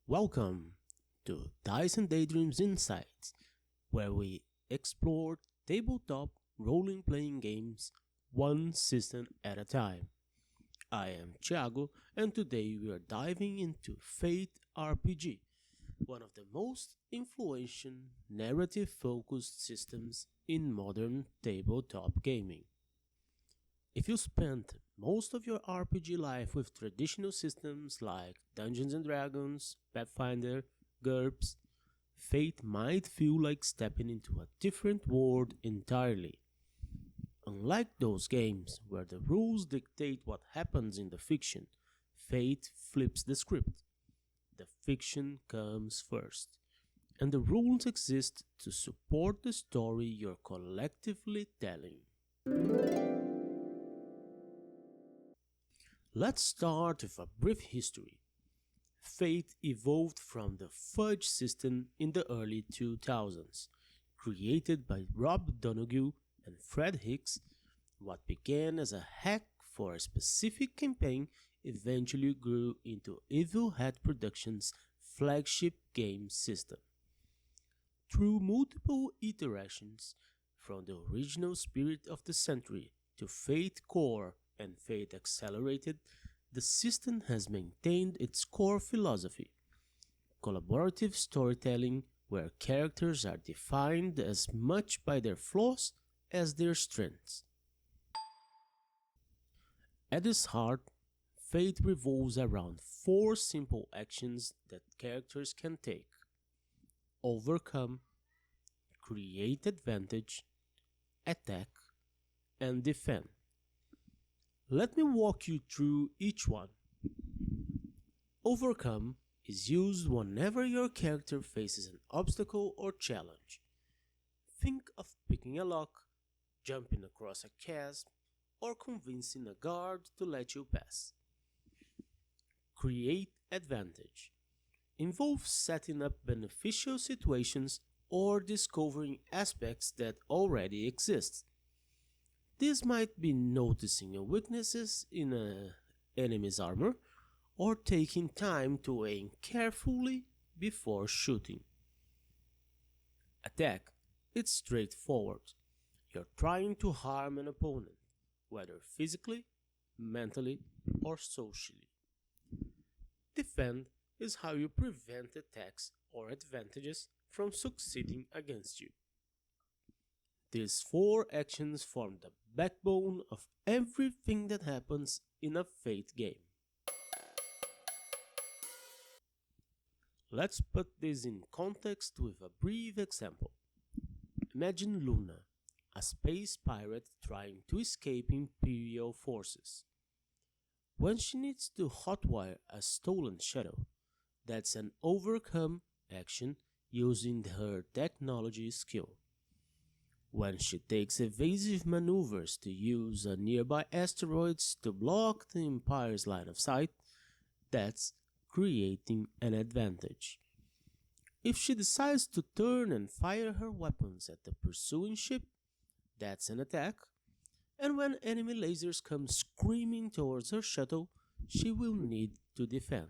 Welcome to Dice and Daydreams Insights, where we explore tabletop role-playing games one system at a time. I am Thiago, and today we are diving into Fate RPG, one of the most influential narrative-focused systems in modern tabletop gaming. If you spent most of your RPG life with traditional systems like Dungeons and Dragons, Pathfinder, GURPS, Fate might feel like stepping into a different world entirely. Unlike those games where the rules dictate what happens in the fiction, Fate flips the script. The fiction comes first, and the rules exist to support the story you're collectively telling. Let's start with a brief history. Fate evolved from the FUDGE system in the early 2000s. Created by Rob Donoghue and Fred Hicks, what began as a hack for a specific campaign eventually grew into Evil Hat Productions' flagship game system. Through multiple iterations, from the original Spirit of the Century to Fate Core and Fate Accelerated, the system has maintained its core philosophy: collaborative storytelling where characters are defined as much by their flaws as their strengths. At its heart, Fate revolves around four simple actions that characters can take: overcome, create advantage, attack, and defend. Let me walk you through each one. Overcome is used whenever your character faces an obstacle or challenge. Think of picking a lock, jumping across a chasm, or convincing a guard to let you pass. Create advantage involves setting up beneficial situations or discovering aspects that already exist. This might be noticing weaknesses in an enemy's armor or taking time to aim carefully before shooting. Attack. It's straightforward. You're trying to harm an opponent, whether physically, mentally, or socially. Defend is how you prevent attacks or advantages from succeeding against you. These four actions form the backbone of everything that happens in a Fate game. Let's put this in context with a brief example. Imagine Luna, a space pirate trying to escape Imperial forces. When she needs to hotwire a stolen shuttle, that's an overcome action using her technology skill. When she takes evasive maneuvers to use a nearby asteroids to block the Empire's line of sight, that's creating an advantage. If she decides to turn and fire her weapons at the pursuing ship, that's an attack. And when enemy lasers come screaming towards her shuttle, she will need to defend.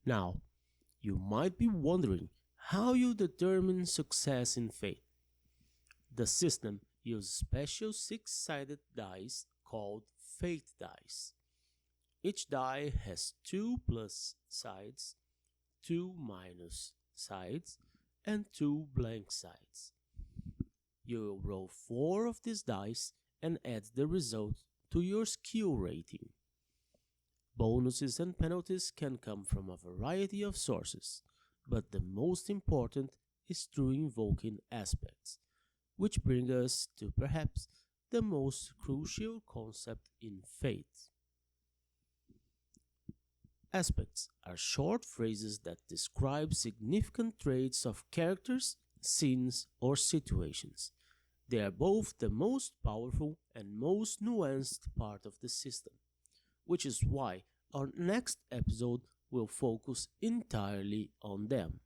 Now, you might be wondering how you determine success in Fate. The system uses special six-sided dice called Fate dice. Each die has 2 plus sides, 2 minus sides, and 2 blank sides. You roll 4 of these dice and add the result to your skill rating. Bonuses and penalties can come from a variety of sources, but the most important is through invoking aspects, which bring us to perhaps the most crucial concept in Fate. Aspects are short phrases that describe significant traits of characters, scenes, or situations. They are both the most powerful and most nuanced part of the system, which is why our next episode will focus entirely on them.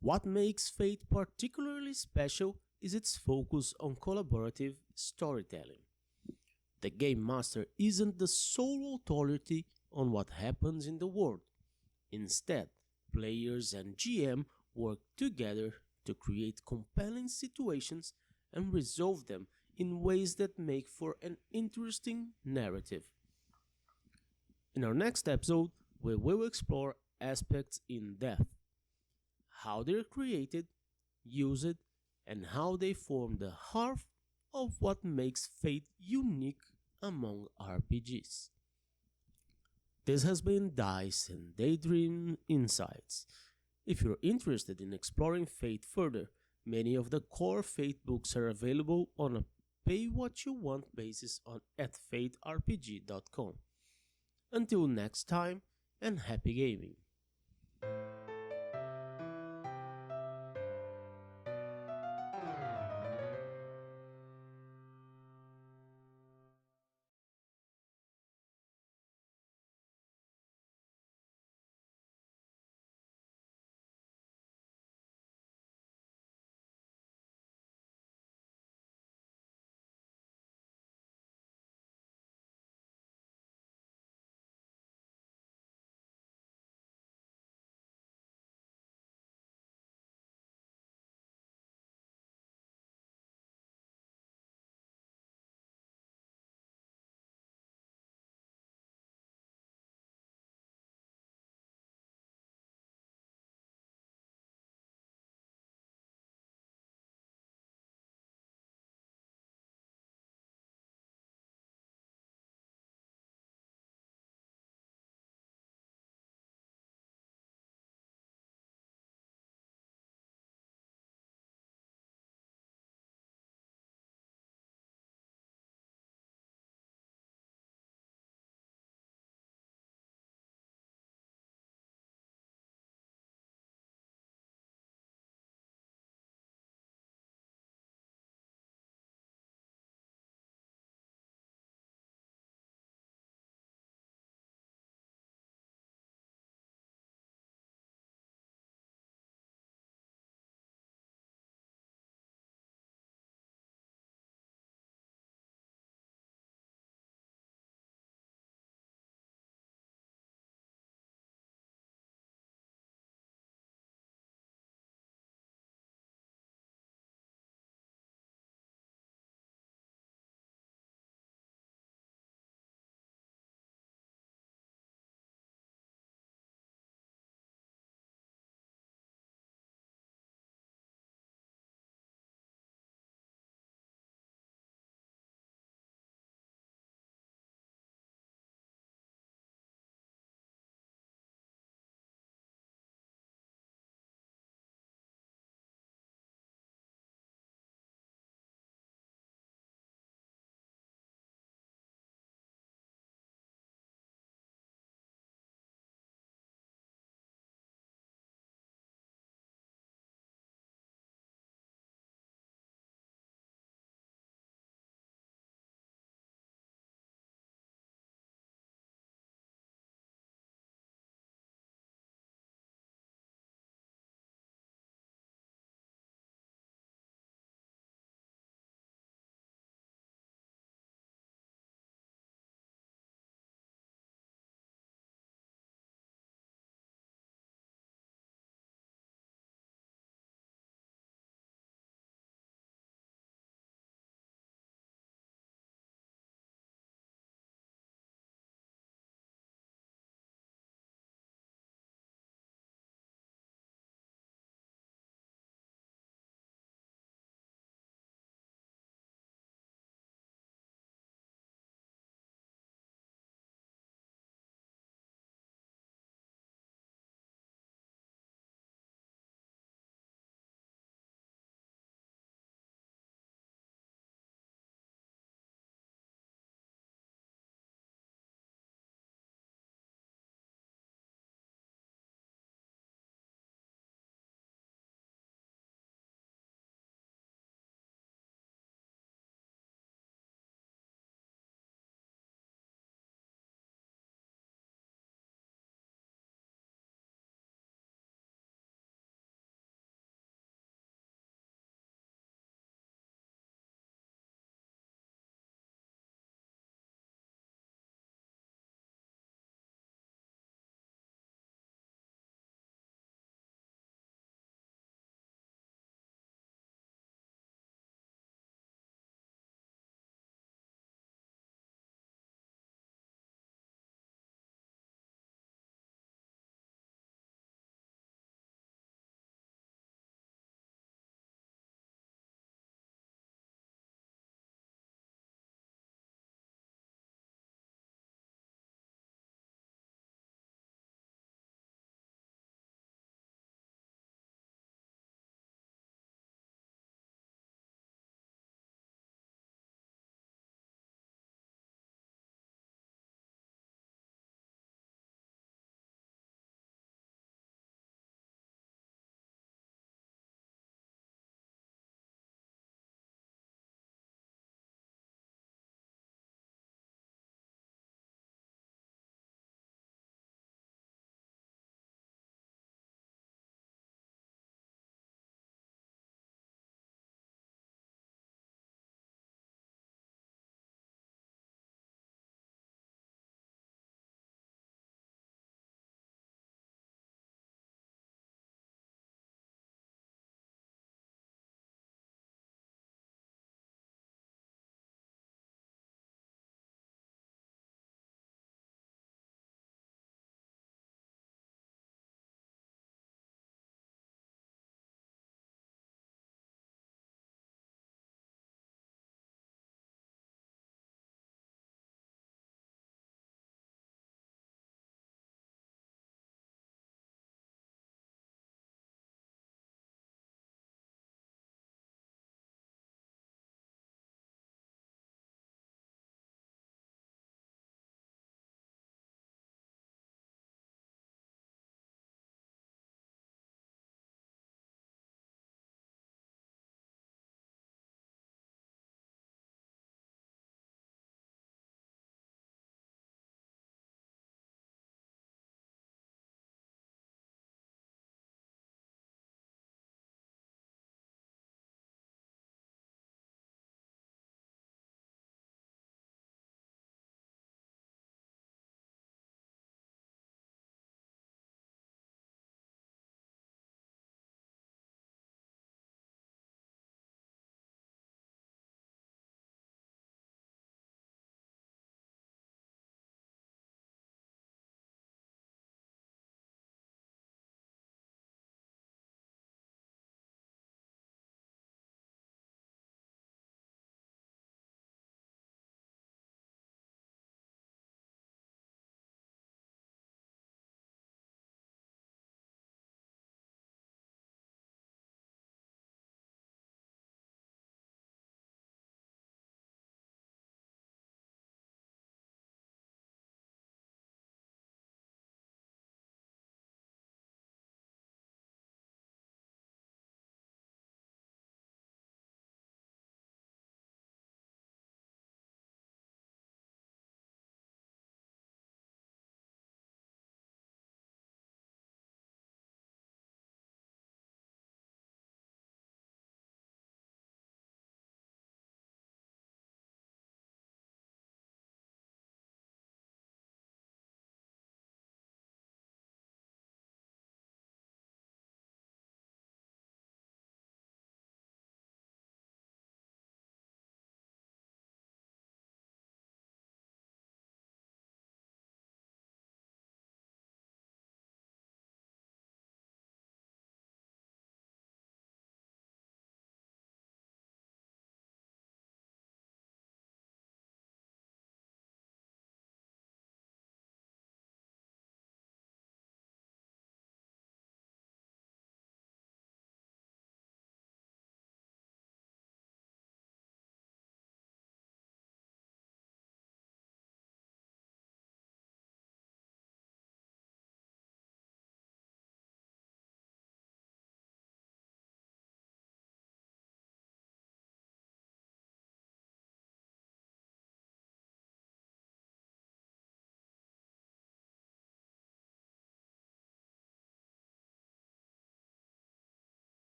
What makes Fate particularly special is its focus on collaborative storytelling. The game master isn't the sole authority on what happens in the world. Instead, players and GM work together to create compelling situations and resolve them in ways that make for an interesting narrative. In our next episode, we will explore aspects in depth, how they're created, used, and how they form the heart of what makes Fate unique among RPGs. This has been Dice and Daydream Insights. If you're interested in exploring Fate further, many of the core Fate books are available on a pay what you want basis at faterpg.com. Until next time, and happy gaming!